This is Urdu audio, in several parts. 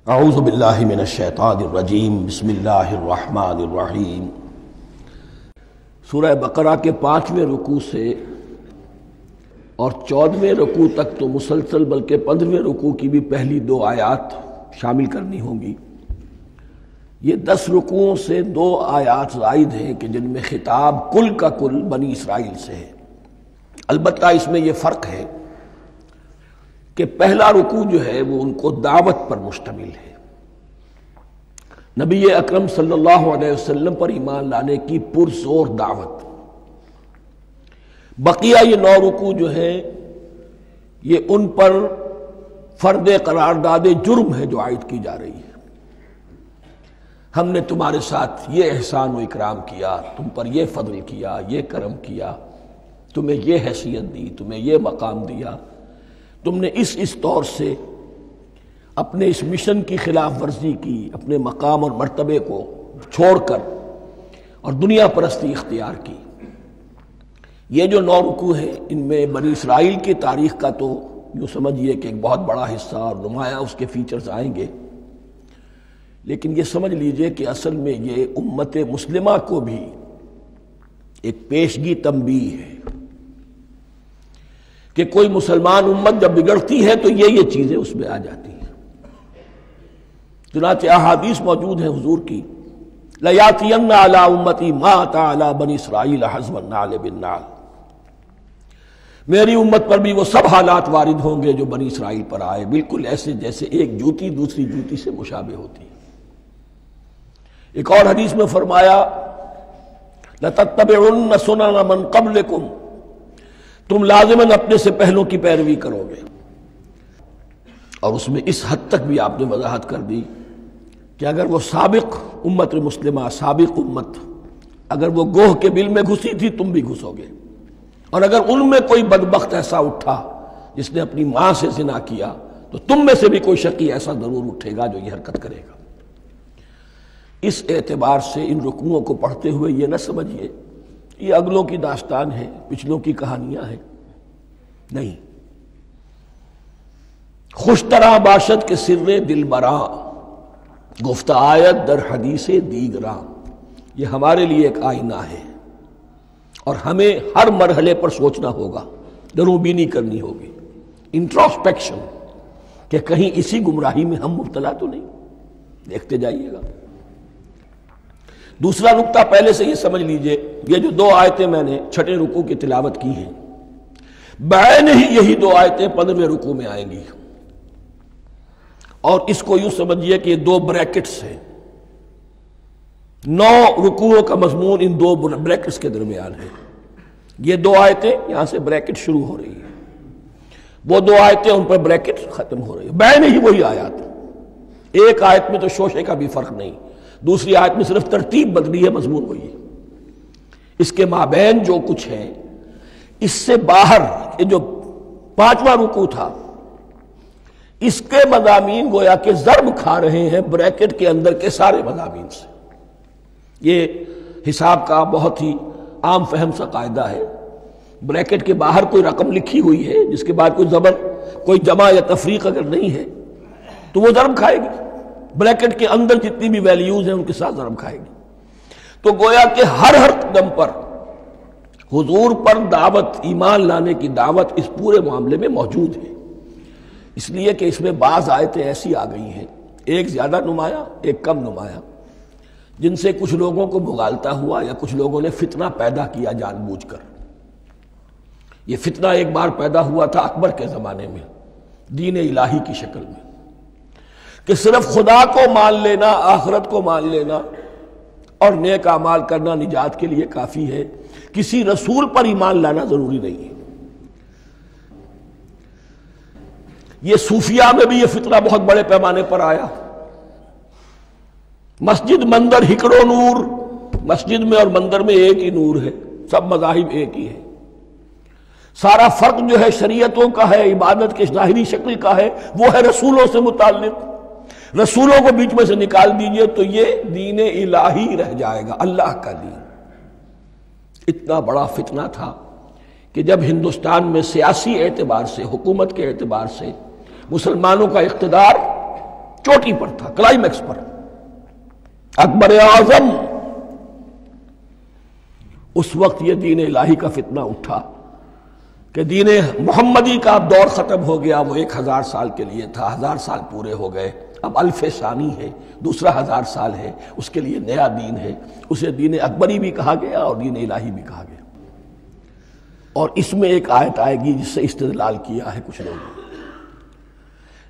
اعوذ باللہ من الشیطان الرجیم بسم اللہ الرحمن الرحیم۔ سورہ بقرہ کے 5ویں رکوع سے اور 14ویں رکوع تک تو مسلسل بلکہ 15ویں رکوع کی بھی پہلی 2 آیات شامل کرنی ہوں گی۔ یہ 10 رکوعوں سے 2 آیات زائد ہیں کہ جن میں خطاب کل کا کل بنی اسرائیل سے ہے۔ البتہ اس میں یہ فرق ہے کہ پہلا رکوع جو ہے وہ ان کو دعوت پر مشتمل ہے، نبی اکرم صلی اللہ علیہ وسلم پر ایمان لانے کی پرزور دعوت۔ بقیہ یہ 9 رکوع جو ہیں یہ ان پر فرد قرارداد جرم ہے جو عائد کی جا رہی ہے۔ ہم نے تمہارے ساتھ یہ احسان و اکرام کیا، تم پر یہ فضل کیا، یہ کرم کیا، تمہیں یہ حیثیت دی، تمہیں یہ مقام دیا، تم نے اس طور سے اپنے اس مشن کی خلاف ورزی کی، اپنے مقام اور مرتبے کو چھوڑ کر اور دنیا پرستی اختیار کی۔ یہ جو 9 رکوع ہیں ان میں بنی اسرائیل کی تاریخ کا تو یوں سمجھیے کہ ایک بہت بڑا حصہ اور نمایاں اس کے فیچرز آئیں گے، لیکن یہ سمجھ لیجئے کہ اصل میں یہ امت مسلمہ کو بھی ایک پیشگی تنبیہ ہے کہ کوئی مسلمان امت جب بگڑتی ہے تو یہ چیزیں اس میں آ جاتی ہیں۔ چنانچہ احادیث موجود ہیں حضور کی، لَيَأْتِيَنَّ عَلَىٰ أُمَّتِي مَا أَتَىٰ عَلَىٰ بَنِي إِسْرَائِيلَ حَزْوَ النَّعْلِ بِالنَّعْلِ، میری امت پر بھی وہ سب حالات وارد ہوں گے جو بنی اسرائیل پر آئے، بالکل ایسے جیسے ایک جوتی دوسری جوتی سے مشابہ ہوتی ہے۔ ایک اور حدیث میں فرمایا لَتَتَّبِعُنَّ سُنَنَ مَن قَبْلِكُمْ، تم لازماً اپنے سے پہلوں کی پیروی کرو گے۔ اور اس میں اس حد تک بھی آپ نے وضاحت کر دی کہ اگر وہ سابق امت مسلمہ، سابق امت اگر وہ گوہ کے بل میں گھسی تھی تم بھی گھسو گے، اور اگر ان میں کوئی بدبخت ایسا اٹھا جس نے اپنی ماں سے زنا کیا تو تم میں سے بھی کوئی شقی ایسا ضرور اٹھے گا جو یہ حرکت کرے گا۔ اس اعتبار سے ان رکوعوں کو پڑھتے ہوئے یہ نہ سمجھیے یہ اگلوں کی داستان ہے، پچھلوں کی کہانیاں ہیں، نہیں۔ خوش طرح باشد کے سر دل براں، گفت آیت در حدیث دیگراں، یہ ہمارے لیے ایک آئینہ ہے اور ہمیں ہر مرحلے پر سوچنا ہوگا، درو بینی کرنی ہوگی، انٹروسپیکشن، کہ کہیں اسی گمراہی میں ہم مبتلا تو نہیں، دیکھتے جائیے گا۔ دوسرا نقطہ پہلے سے یہ سمجھ لیجئے، یہ جو 2 آیتیں میں نے 6 رکوع کی تلاوت کی ہیں، بعین ہی یہی 2 آیتیں 15ویں رکوع میں آئیں گی، اور اس کو یوں سمجھیے کہ یہ 2 بریکٹس ہیں۔ 9 رکوعوں کا مضمون ان 2 بریکٹس کے درمیان ہے۔ یہ 2 آیتیں یہاں سے بریکٹ شروع ہو رہی ہیں، وہ 2 آیتیں ان پر بریکٹ ختم ہو رہی ہیں، بعین ہی وہی آیات۔ ایک آیت میں تو شوشے کا بھی فرق نہیں، دوسری آیت میں صرف ترتیب بدلی ہے، مضمون وہی ہے۔ اس کے مابین جو کچھ ہے، اس سے باہر یہ جو 5واں رکوع تھا اس کے مضامین گویا کہ ضرب کھا رہے ہیں بریکٹ کے اندر کے سارے مضامین سے۔ یہ حساب کا بہت ہی عام فہم سا قاعدہ ہے، بریکٹ کے باہر کوئی رقم لکھی ہوئی ہے جس کے بعد کوئی زبر، کوئی جمع یا تفریق اگر نہیں ہے تو وہ ضرب کھائے گی، بریکٹ کے اندر جتنی بھی ویلیوز ہیں ان کے ساتھ ضرب کھائے گی۔ تو گویا کہ ہر قدم پر حضور پر دعوت، ایمان لانے کی دعوت اس پورے معاملے میں موجود ہے، اس لیے کہ اس میں بعض آیتیں ایسی آ گئی ہیں، ایک زیادہ نمایاں ایک کم نمایاں، جن سے کچھ لوگوں کو بغالتا ہوا یا کچھ لوگوں نے فتنہ پیدا کیا جان بوجھ کر۔ یہ فتنہ ایک بار پیدا ہوا تھا اکبر کے زمانے میں دین الہی کی شکل میں، کہ صرف خدا کو مان لینا، آخرت کو مان لینا اور نیک اعمال کرنا نجات کے لیے کافی ہے، کسی رسول پر ایمان لانا ضروری نہیں ہے۔ یہ صوفیہ میں بھی یہ فتنہ بہت بڑے پیمانے پر آیا۔ مسجد مندر ہکڑو نور، مسجد میں اور مندر میں ایک ہی نور ہے، سب مذاہب ایک ہی ہے، سارا فرق جو ہے شریعتوں کا ہے، عبادت کے ظاہری شکل کا ہے، وہ ہے رسولوں سے متعلق۔ رسولوں کو بیچ میں سے نکال دیجئے تو یہ دین الہی رہ جائے گا، اللہ کا دین۔ اتنا بڑا فتنہ تھا کہ جب ہندوستان میں سیاسی اعتبار سے، حکومت کے اعتبار سے مسلمانوں کا اقتدار چوٹی پر تھا، کلائمیکس پر، اکبر اعظم۔ اس وقت یہ دین الہی کا فتنہ اٹھا کہ دین محمدی کا اب دور ختم ہو گیا، وہ 1000 سال کے لیے تھا، 1000 سال پورے ہو گئے، اب الف ثانی ہے، دوسرا 1000 سال ہے، اس کے لیے نیا دین ہے، اسے دین اکبری بھی کہا گیا اور دین الہی بھی کہا گیا۔ اور اس میں ایک آیت آئے گی جس سے استدلال کیا ہے کچھ لوگوں نے۔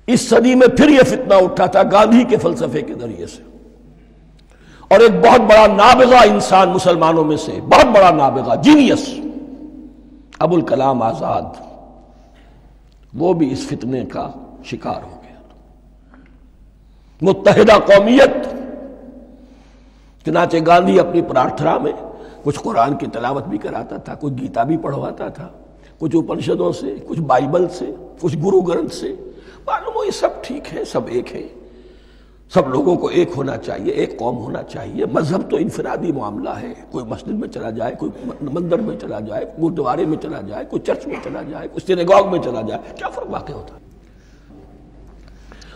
اس صدی میں پھر یہ فتنہ اٹھا تھا گاندھی کے فلسفے کے ذریعے سے، اور ایک بہت بڑا نابغہ انسان مسلمانوں میں سے، بہت بڑا نابغہ، جینیس، ابو الکلام آزاد، وہ بھی اس فتنے کا شکار ہو گیا۔ متحدہ قومیت، چنانچہ گاندھی اپنی پرارتھنا میں کچھ قرآن کی تلاوت بھی کراتا تھا، کچھ گیتا بھی پڑھواتا تھا، کچھ اپنشدوں سے، کچھ بائبل سے، کچھ گرو گرنتھ سے، معلوم ہو یہ سب ٹھیک ہے، سب ایک ہے، سب لوگوں کو ایک ہونا چاہیے، ایک قوم ہونا چاہیے، مذہب تو انفرادی معاملہ ہے، کوئی مسجد میں چلا جائے، کوئی مندر میں چلا جائے، گردوارے میں چلا جائے، کوئی چرچ میں چلا جائے، کوئی سینیگاگ میں چلا جائے، کیا فرق واقع ہوتا ہے؟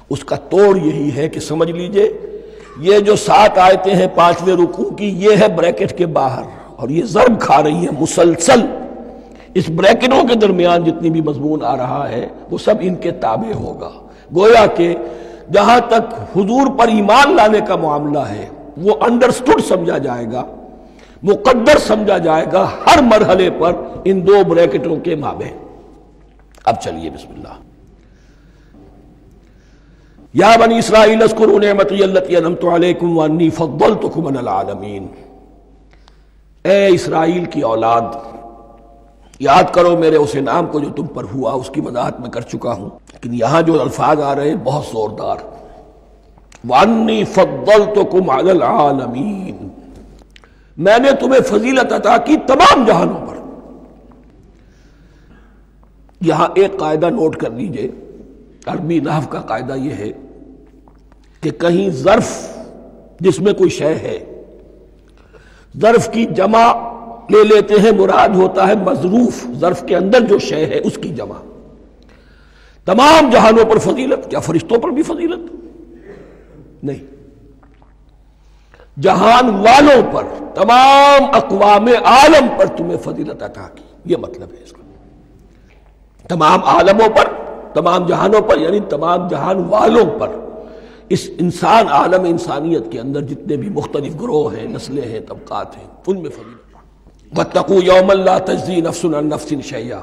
اس کا توڑ یہی ہے کہ سمجھ لیجئے یہ جو 7 آیتیں ہیں 5ویں رکوع کی، یہ ہے بریکٹ کے باہر، اور یہ ضرب کھا رہی ہے مسلسل۔ اس بریکٹوں کے درمیان جتنی بھی مضمون آ رہا ہے وہ سب ان کے تابع ہوگا۔ گویا کہ جہاں تک حضور پر ایمان لانے کا معاملہ ہے وہ انڈرسٹوڈ سمجھا جائے گا، مقدر سمجھا جائے گا ہر مرحلے پر ان 2 بریکٹوں کے مابین۔ اب چلیے بسم اللہ۔ یا بنی اسرائیل اذکروا نعمتی التی انعمت علیکم وانی فضلتکم علی العالمین۔ اے اسرائیل کی اولاد، یاد کرو میرے اس انعام کو جو تم پر ہوا، اس کی وضاحت میں کر چکا ہوں، لیکن یہاں جو الفاظ آ رہے ہیں بہت زوردار، وَأَنِّي فَضَّلْتُكُمْ عَلَى الْعَالَمِينَ، میں نے تمہیں فضیلت عطا کی تمام جہانوں پر۔ یہاں ایک قاعدہ نوٹ کر لیجئے، عربی نحو کا قاعدہ یہ ہے کہ کہیں ظرف جس میں کوئی شے ہے، ظرف کی جمع لے لیتے ہیں، مراد ہوتا ہے مظروف، ظرف کے اندر جو شے ہے اس کی جمع۔ تمام جہانوں پر فضیلت، کیا فرشتوں پر بھی فضیلت؟ نہیں، جہان والوں پر، تمام اقوام عالم پر تمہیں فضیلت عطا کی، یہ مطلب ہے اس کا۔ تمام عالموں پر، تمام جہانوں پر، یعنی تمام جہان والوں پر، اس انسان عالم انسانیت کے اندر جتنے بھی مختلف گروہ ہیں، نسلیں ہیں، طبقات ہیں، ان میں فضیلت۔ وَاتَّقُوا يَوْمًا لَا تَجْزِي نَفْسٌ عَن نَفْسٍ شَيْئًا،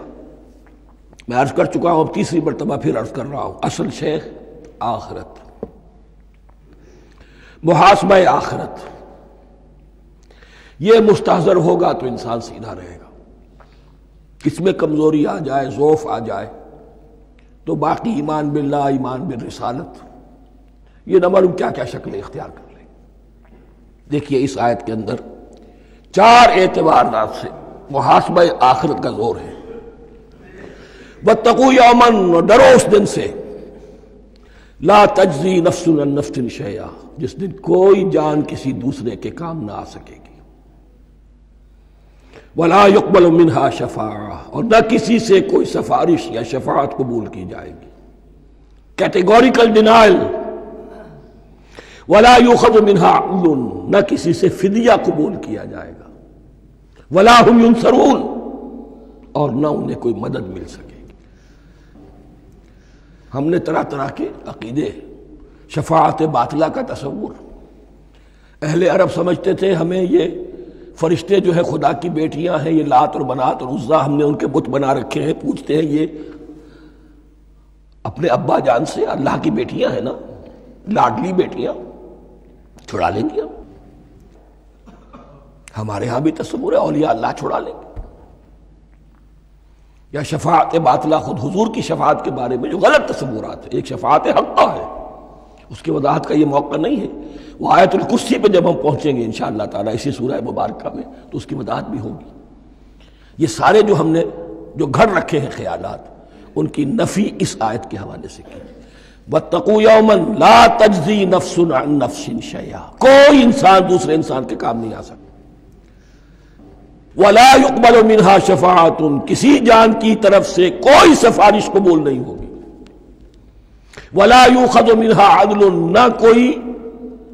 میں عرض کر چکا ہوں، اب تیسری مرتبہ پھر عرض کر رہا ہوں، اصل شے آخرت، محاسبہ آخرت، یہ مستحضر ہوگا تو انسان سیدھا رہے گا۔ اس میں کمزوری آ جائے، ضعف آ جائے تو باقی ایمان باللہ، ایمان بالرسالت، یہ نہ معلوم کیا کیا شکلیں اختیار کر لیں۔ دیکھیے اس آیت کے اندر 4 اعتبارات سے محاسبہ آخرت کا زور ہے۔ وَاتَّقُوا يَوْمًا، ڈرو اس دن سے، لا تجزی نفس عن نفس شیئا، جس دن کوئی جان کسی دوسرے کے کام نہ آ سکے گی، ولا يقبل منها شفاعہ، اور نہ کسی سے کوئی سفارش یا شفاعت قبول کی جائے گی، کیٹیگوریکل ڈینائل، ولا يؤخذ منها عدل، نہ کسی سے فدیہ قبول کیا جائے گا، ولا هم ينصرون، اور نہ انہیں کوئی مدد مل سکے گی۔ ہم نے طرح طرح کے عقیدے، شفاعت باطلہ کا تصور، اہل عرب سمجھتے تھے ہمیں یہ فرشتے جو ہے خدا کی بیٹیاں ہیں، یہ لات اور منات اور عزا ہم نے ان کے بت بنا رکھے ہیں، پوچھتے ہیں یہ اپنے ابا جان سے اللہ کی بیٹیاں ہیں نا، لاڈلی بیٹیاں، چھڑا لیں گے ہمارے ہاں بھی تصور ہے اولیاء اللہ چھڑا لیں گے۔ یا شفاعت باطلہ، خود حضور کی شفاعت کے بارے میں جو غلط تصورات ہیں، ایک شفاعت حقہ ہے، اس کی وضاحت کا یہ موقع نہیں ہے، وہ آیت الکرسی پہ جب ہم پہنچیں گے انشاءاللہ تعالیٰ اسی سورہ مبارکہ میں تو اس کی وضاحت بھی ہوگی۔ یہ سارے جو ہم نے جو گھڑ رکھے ہیں خیالات، ان کی نفی اس آیت کے حوالے سے کی۔ وَاتَّقُوا يَوْمًا لَا تَجْزِي نَفْسٌ عَن نَفْسٍ شَيْئًا، کوئی انسان دوسرے انسان کے کام نہیں آ سکتا، وَلَا يُقْبَلُ مِنْهَا شَفَاعَةٌ، کسی جان کی طرف سے کوئی سفارش قبول نہیں ہوگی، ولا یؤخذ منها عدل، نہ کوئی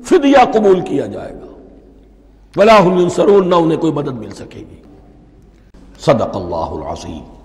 فدیہ قبول کیا جائے گا، ولا هم ینصرون، نہ انہیں کوئی مدد مل سکے گی۔ صدق اللہ العظیم۔